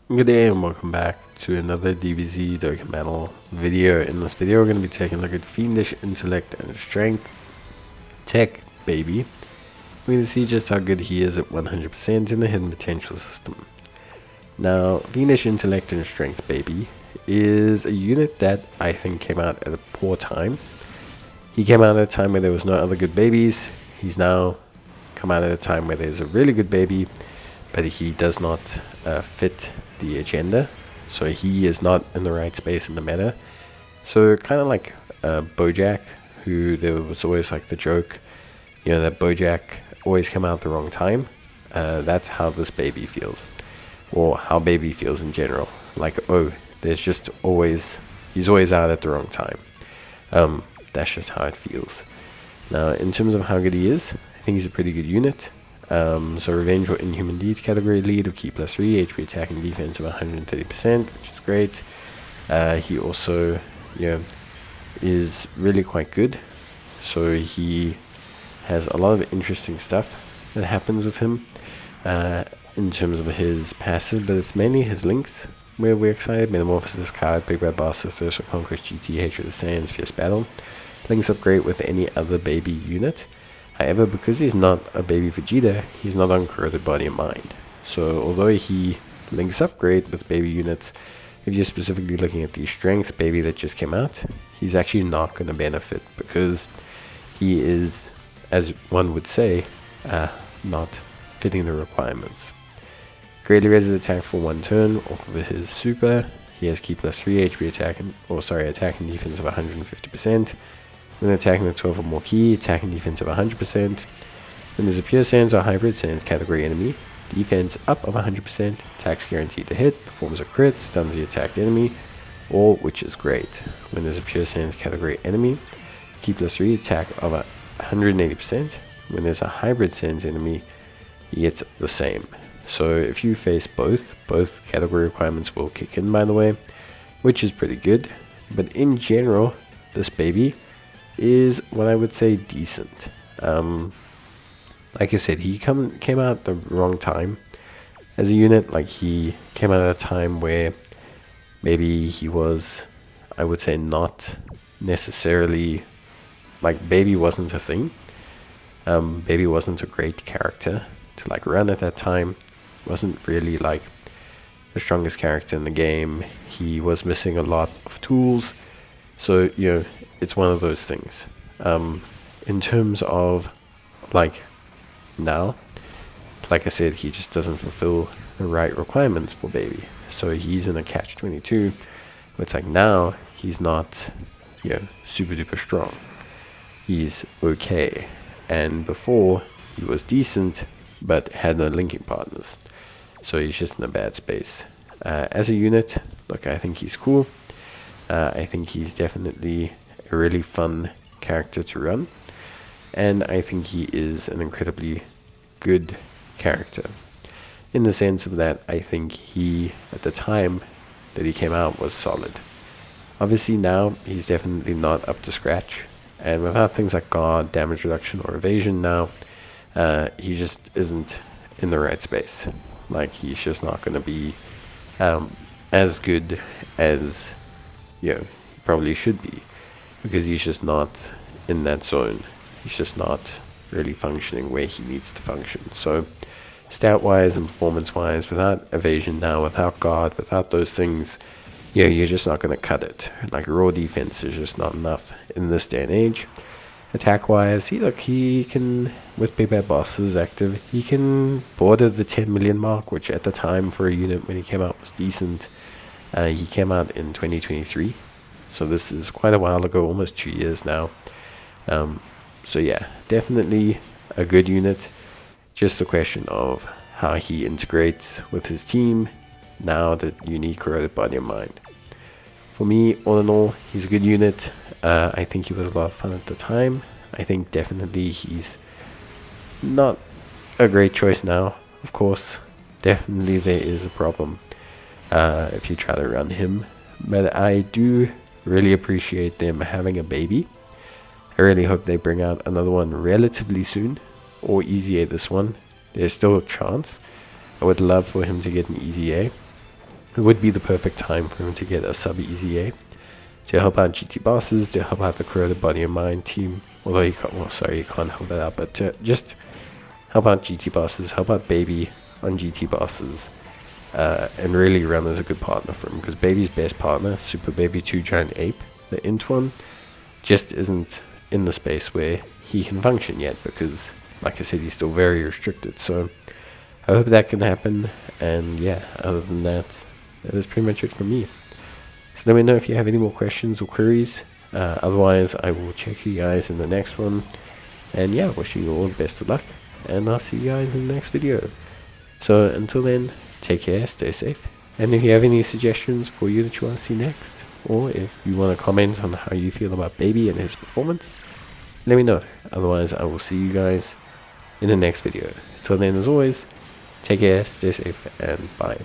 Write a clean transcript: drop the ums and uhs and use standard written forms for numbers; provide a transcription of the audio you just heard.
Good day and welcome back to another DBZ Dokkan video. In this video, we're going to be taking a look at Fiendish, Intellect, and Strength. TEQ Baby. We're going to see just how good he is at 100% in the Hidden Potential system. Now, Fiendish, Intellect, and Strength Baby is a unit that I think came out at a poor time. He came out at a time where there was no other good babies. He's now come out at a time where there's a really good baby, but he does not fit the agenda, so he is not in the right space in the meta. So kind of like Bojack, who there was always like the joke, you know, that Bojack always come out at the wrong time. That's how this baby feels, or how baby feels in general. Like, oh, there's just always, he's always out at the wrong time. That's just how it feels. Now, in terms of how good he is, I think he's a pretty good unit. So Revenge or Inhuman Deeds category lead of Key +3, HP attack and defense of 130%, which is great. He also, is really quite good. So he has a lot of interesting stuff that happens with him in terms of his passive, but it's mainly his links where we're excited. Metamorphosis card, Big Bad Boss, Thirst for Conquest, GT, Hatred of the Sands, Fierce Battle. Links up great with any other baby unit. However, because he's not a baby Vegeta, he's not on Corroded Body and Mind. So although he links up great with baby units, if you're specifically looking at the Strength Baby that just came out, he's actually not going to benefit because he is, as one would say, not fitting the requirements. Greatly raises attack for 1 turn off of his super. He has Key +3 HP attack attack and defense of 150%. When attacking with 12 or more key, attack and defense of 100%. When there's a pure Sands or hybrid Sands category enemy, defense up of 100%, attacks guaranteed to hit, performs a crit, stuns the attacked enemy, or, which is great, when there's a pure Sands category enemy, Key +3 attack of 180%. When there's a hybrid Sands enemy, he gets the same. So if you face both category requirements will kick in, by the way, which is pretty good. But in general, this baby is what I would say decent. Like I said, he came out at the wrong time as a unit. Like, he came out at a time where maybe he was, I would say, not necessarily, like, baby wasn't a thing. Baby wasn't a great character to like run at that time. Wasn't really like the strongest character in the game. He was missing a lot of tools. So, it's one of those things. In terms of, like, now, like I said, he just doesn't fulfill the right requirements for baby. So he's in a catch-22. It's like now, he's not, super duper strong. He's okay. And before, he was decent, but had no linking partners. So he's just in a bad space. As a unit, look, I think he's cool. I think he's definitely a really fun character to run, and I think he is an incredibly good character in the sense of that I think he, at the time that he came out, was solid. Obviously now he's definitely not up to scratch, and without things like guard, damage reduction, or evasion now, he just isn't in the right space. Like, he's just not going to be as good as he probably should be, because he's just not in that zone. He's just not really functioning where he needs to function. So stat wise and performance wise, without evasion now, without guard, without those things, you're just not going to cut it. Like, raw defense is just not enough in this day and age. Attack wise, he can, with Big Bad Bosses active, he can border the 10 million mark, which at the time for a unit when he came out was decent. He came out in 2023, so this is quite a while ago, almost 2 years now. So yeah, definitely a good unit. Just a question of how he integrates with his team now that you need Corroded Body and Mind. For me, all in all, he's a good unit. I think he was a lot of fun at the time. I think definitely he's not a great choice now. Of course, definitely there is a problem if you try to run him, but I do really appreciate them having a baby. I really hope they bring out another one relatively soon, or easy A this one. There's still a chance. I would love for him to get an easy A. it would be the perfect time for him to get a sub-EZA to help out GT bosses, to help out the Corroded Body and Mind team. Although he can't, well, sorry, he can't help that out, but to just help out GT bosses, help out Baby on GT bosses, and really run as a good partner for him, because Baby's best partner, Super Baby 2 Giant Ape, the Int one, just isn't in the space where he can function yet, because, like I said, he's still very restricted. So I hope that can happen, and yeah, other than that, that is pretty much it from me. So let me know if you have any more questions or queries. Otherwise, I will check you guys in the next one. And yeah, wishing you all the best of luck. And I'll see you guys in the next video. So until then, take care, stay safe. And if you have any suggestions for you that you want to see next, or if you want to comment on how you feel about Baby and his performance, let me know. Otherwise, I will see you guys in the next video. Till then, as always, take care, stay safe, and bye.